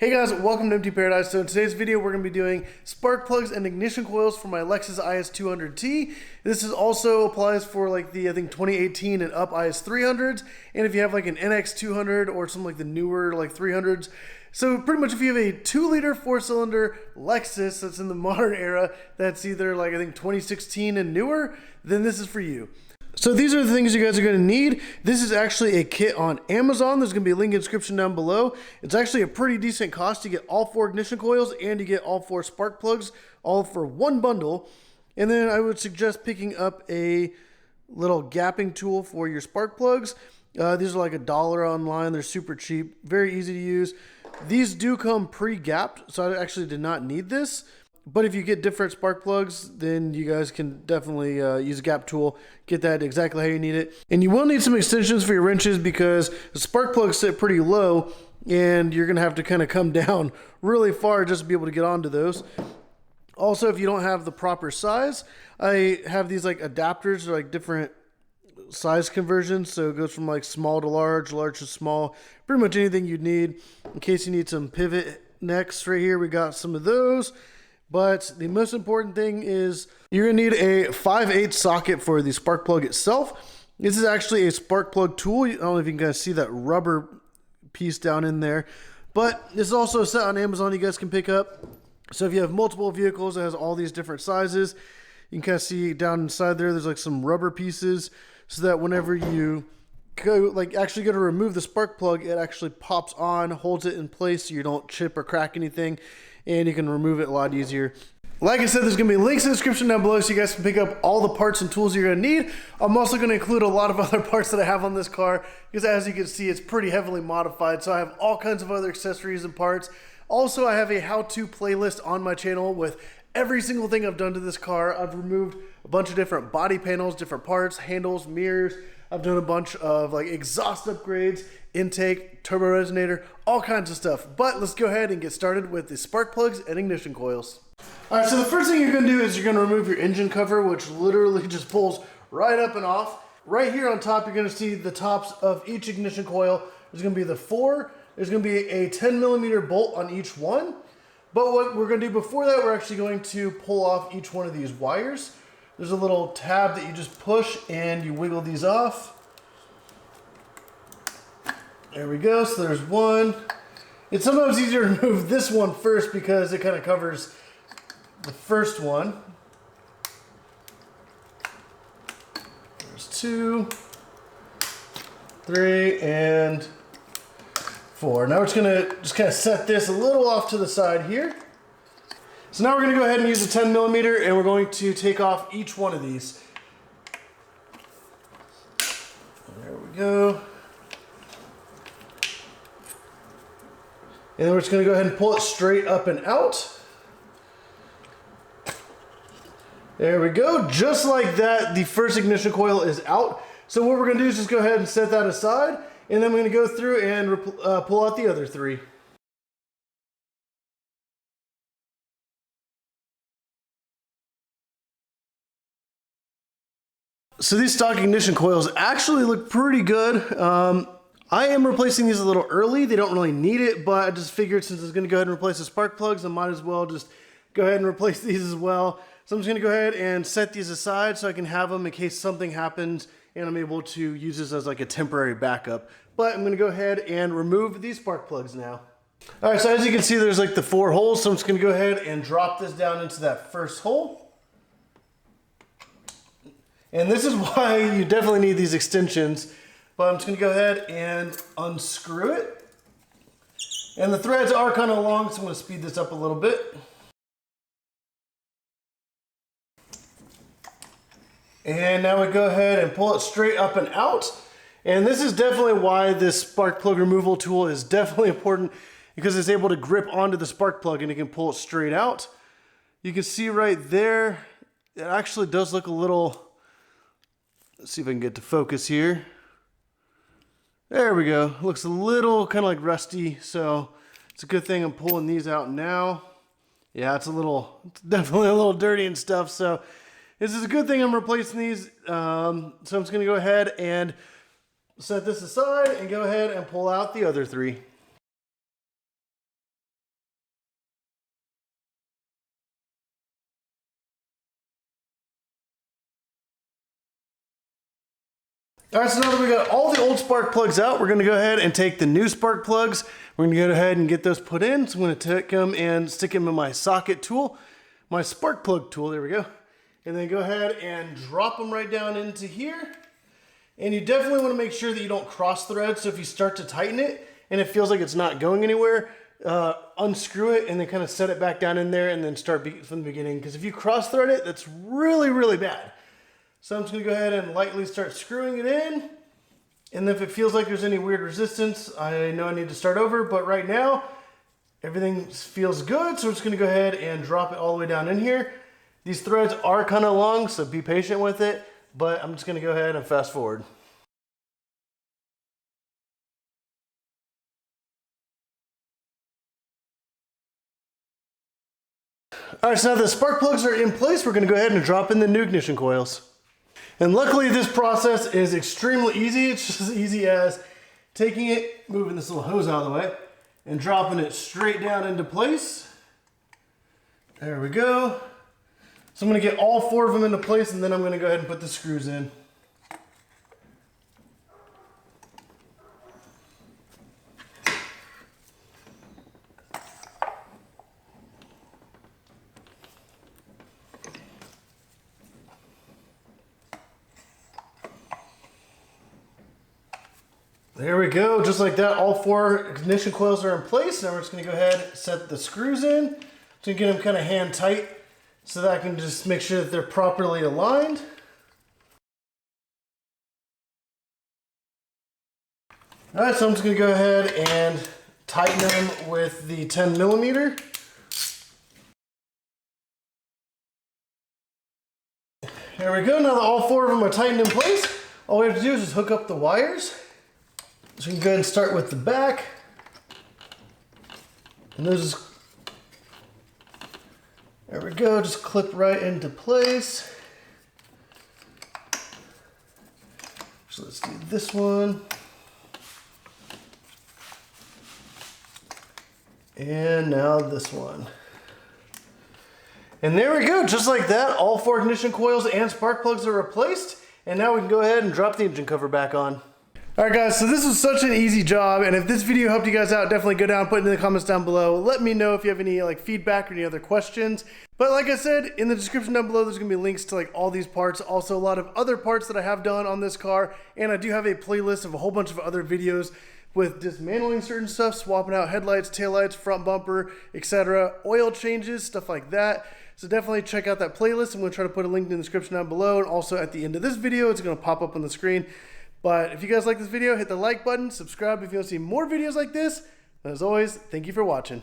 Hey guys, welcome to Empty Paradise. So in today's video, we're going to be doing spark plugs and ignition coils for my Lexus IS200t. This also applies for like the, I think 2018 and up IS300s. And if you have like an NX200 or some like the newer like 300s. So pretty much if you have a 2-liter 4-cylinder Lexus that's in the modern era, that's either like I think 2016 and newer, then this is for you. So these are the things you guys are going to need. This is actually a kit on Amazon. There's going to be a link in the description down below. It's actually a pretty decent cost. You get all 4 ignition coils and you get all 4 spark plugs, all for one bundle. And then I would suggest picking up a little gapping tool for your spark plugs. These are like $1 online. They're super cheap, very easy to use. These do come pre-gapped, so I actually did not need this. But if you get different spark plugs, then you guys can definitely use a gap tool, get that exactly how you need it. And you will need some extensions for your wrenches because the spark plugs sit pretty low and you're gonna have to kind of come down really far just to be able to get onto those. Also, if you don't have the proper size, I have these like adapters, like different size conversions. So it goes from like small to large, large to small, pretty much anything you'd need. In case you need some pivot necks right here, we got some of those. But the most important thing is you're going to need a 5/8 socket for the spark plug itself. This is actually a spark plug tool. I don't know if you can guys see that rubber piece down in there. But this is also a set on Amazon you guys can pick up. So if you have multiple vehicles that has all these different sizes, you can kind of see down inside there's like some rubber pieces so that whenever you go, like actually go to remove the spark plug, it actually pops on, holds it in place so you don't chip or crack anything. And you can remove it a lot easier. Like I said, there's going to be links in the description down below so you guys can pick up all the parts and tools you're going to need. I'm also going to include a lot of other parts that I have on this car because as you can see, it's pretty heavily modified. So I have all kinds of other accessories and parts. Also, I have a how-to playlist on my channel with every single thing I've done to this car. I've removed a bunch of different body panels, different parts, handles, mirrors. I've done a bunch of like exhaust upgrades, intake, turbo resonator, all kinds of stuff. But let's go ahead and get started with the spark plugs and ignition coils. All right, so the first thing you're gonna do is you're gonna remove your engine cover, which literally just pulls right up and off. Right here on top, you're gonna see the tops of each ignition coil. There's gonna be the 4. There's gonna be a 10mm bolt on each one. But what we're gonna do before that, we're actually going to pull off each one of these wires. There's a little tab that you just push and you wiggle these off. There we go, so there's one. It's sometimes easier to remove this one first because it kind of covers the first one. There's 2, 3, and 4. Now we're just gonna kind of set this a little off to the side here. So now we're gonna go ahead and use a 10mm and we're going to take off each one of these. There we go. And then we're just gonna go ahead and pull it straight up and out. There we go, just like that, the first ignition coil is out. So what we're gonna do is just go ahead and set that aside, and then we're gonna go through and pull out the other 3. So these stock ignition coils actually look pretty good. I am replacing these a little early. They don't really need it, but I just figured since I was going to go ahead and replace the spark plugs, I might as well just go ahead and replace these as well. So I'm just going to go ahead and set these aside so I can have them in case something happens and I'm able to use this as like a temporary backup. But I'm going to go ahead and remove these spark plugs now. All right, so as you can see, there's like the 4 holes. So I'm just going to go ahead and drop this down into that first hole. And this is why you definitely need these extensions. But I'm just gonna go ahead and unscrew it. And the threads are kind of long, so I'm gonna speed this up a little bit. And now we go ahead and pull it straight up and out. And this is definitely why this spark plug removal tool is definitely important because it's able to grip onto the spark plug and it can pull it straight out. You can see right there, it actually does look a little, let's see if I can get to focus here. There we go. Looks a little kind of like rusty, so it's a good thing I'm pulling these out now. Yeah, it's definitely a little dirty and stuff, so this is a good thing I'm replacing these. So I'm just going to go ahead and set this aside and go ahead and pull out the other 3. All right, so now that we got all the old spark plugs out, we're gonna go ahead and take the new spark plugs. We're gonna go ahead and get those put in. So I'm gonna take them and stick them in my socket tool, my spark plug tool, there we go. And then go ahead and drop them right down into here. And you definitely wanna make sure that you don't cross thread. So if you start to tighten it and it feels like it's not going anywhere, unscrew it and then kind of set it back down in there and then start from the beginning. Because if you cross thread it, that's really, really bad. So I'm just gonna go ahead and lightly start screwing it in. And then if it feels like there's any weird resistance, I know I need to start over, but right now, everything feels good. So I'm just gonna go ahead and drop it all the way down in here. These threads are kind of long, so be patient with it, but I'm just gonna go ahead and fast forward. All right, so now the spark plugs are in place, we're gonna go ahead and drop in the new ignition coils. And luckily this process is extremely easy. It's just as easy as taking it, moving this little hose out of the way, and dropping it straight down into place. There we go. So I'm gonna get all 4 of them into place and then I'm gonna go ahead and put the screws in. There we go, just like that, all 4 ignition coils are in place. Now we're just gonna go ahead and set the screws in to get them kind of hand tight so that I can just make sure that they're properly aligned. All right, so I'm just gonna go ahead and tighten them with the 10mm. There we go, now that all 4 of them are tightened in place, all we have to do is just hook up the wires. So we can go ahead and start with the back. And those just, there we go, just clip right into place. So let's do this one. And now this one. And there we go, just like that, all 4 ignition coils and spark plugs are replaced. And now we can go ahead and drop the engine cover back on. All right guys, so this was such an easy job, and if this video helped you guys out, definitely go down, put it in the comments down below. Let me know if you have any feedback or any other questions. But like I said, in the description down below, there's gonna be links to all these parts, also a lot of other parts that I have done on this car, and I do have a playlist of a whole bunch of other videos with dismantling certain stuff, swapping out headlights, taillights, front bumper, etc., oil changes, stuff like that. So definitely check out that playlist. I'm gonna try to put a link in the description down below, and also at the end of this video, it's gonna pop up on the screen. But if you guys like this video, hit the like button, subscribe if you want to see more videos like this. And as always, thank you for watching.